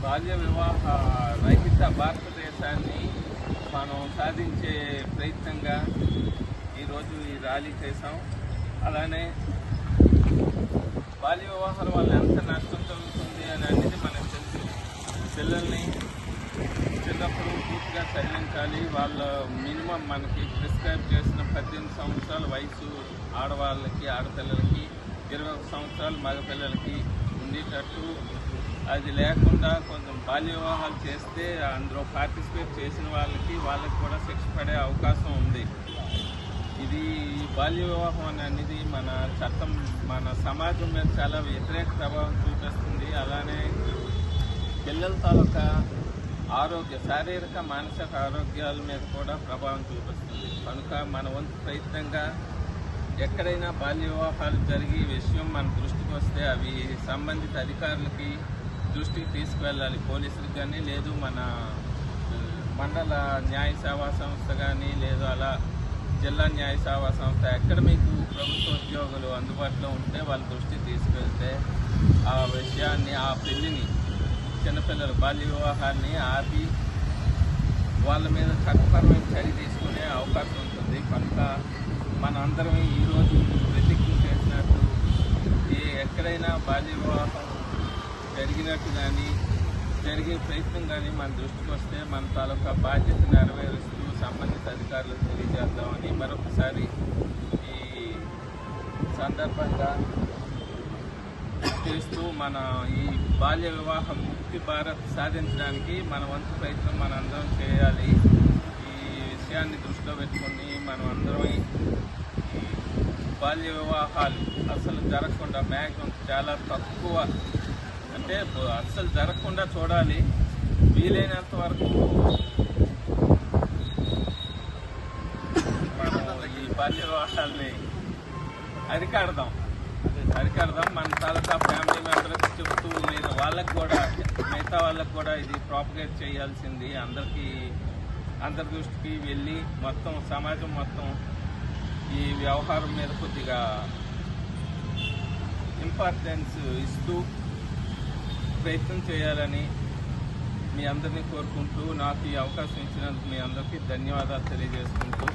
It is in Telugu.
బాల్య వివాహ రహిత భారతదేశాన్ని మనం సాధించే ప్రయత్నంగా ఈరోజు ఈ ర్యాలీ చేసాం. అలానే బాల్య వివాహాల వల్ల ఎంత నష్టం జరుగుతుంది అని అనేది మనకు తెలుసు. పిల్లల్ని చిన్నప్పుడు పూర్తిగా చదివించాలి. వాళ్ళ మినిమం మనకి ప్రిస్క్రైబ్ చేసిన 18 సంవత్సరాల వయసు ఆడవాళ్ళకి, ఆడపిల్లలకి, 21 సంవత్సరాలు మగపిల్లలకి ఉండేటట్టు. అది లేకుండా కొంచెం బాల్య వివాహాలు చేస్తే అందులో పార్టిసిపేట్ చేసిన వాళ్ళకి కూడా శిక్ష పడే అవకాశం ఉంది. ఇది బాల్య వివాహం అనేది మన చట్టం, మన సమాజం మీద చాలా వ్యతిరేక ప్రభావం చూపిస్తుంది. అలానే పిల్లల తాలూకా ఆరోగ్య, శారీరక, మానసిక ఆరోగ్యాల మీద కూడా ప్రభావం చూపిస్తుంది. కనుక మన వంతు ప్రయత్నంగా ఎక్కడైనా బాల్య వివాహాలు జరిగే విషయం మన దృష్టికి వస్తే అవి సంబంధిత అధికారులకి దృష్టికి తీసుకువెళ్ళాలి. పోలీసులకు కానీ, లేదు మన మండల న్యాయ సేవా సంస్థ కానీ, లేదు అలా జిల్లా న్యాయ సేవా సంస్థ, ఎక్కడ మీకు ప్రభుత్వ ఉద్యోగులు అందుబాటులో ఉంటే వాళ్ళ దృష్టికి తీసుకెళ్తే ఆ విషయాన్ని, ఆ పెళ్లిని, చిన్నపిల్లల బాల్య వివాహాన్ని ఆపి వాళ్ళ మీద చట్టపరమైన చర్య తీసుకునే అవకాశం ఉంటుంది. కనుక మన అందరం ఈరోజు ప్రతిజ్ఞ చేసినట్టు ఎక్కడైనా బాల్య వివాహం జరిగినట్టు కానీ, జరిగే ప్రయత్నం కానీ మన దృష్టికి వస్తే మన తాలూకా బాధ్యత నెరవేరుస్తూ సంబంధిత అధికారులకు తెలియజేద్దామని మరొకసారి ఈ సందర్భంగా చేస్తూ మన ఈ బాల్య వివాహం ముక్తి భారత్ సాధించడానికి మన వంతు ప్రయత్నం మనందరం చేయాలి. ఈ విషయాన్ని దృష్టిలో పెట్టుకుని మనం అందరం బాల్య వివాహాలు అసలు జరగకుండా, మ్యాక్సిమం చాలా తక్కువ, అంటే అస్సలు జరగకుండా చూడాలి. వీలైనంత వరకు మనం ఈ బాల్య వివాహాలని అరికడదాం. మన తాలూకా ఫ్యామిలీ మెంబర్స్ చెప్తూ వాళ్ళకు కూడా, మిగతా వాళ్ళకు కూడా ఇది ప్రాపగేట్ చేయాల్సింది. అందరి దృష్టికి వెళ్ళి మొత్తం సమాజం మొత్తం ఈ వ్యవహారం మీద కొద్దిగా ఇంపార్టెన్స్ ఇస్తూ ప్రయత్నం చేయాలని మీ అందరినీ కోరుకుంటూ, నాకు ఈ అవకాశం ఇచ్చినందుకు మీ అందరికీ ధన్యవాదాలు తెలియజేసుకుంటూ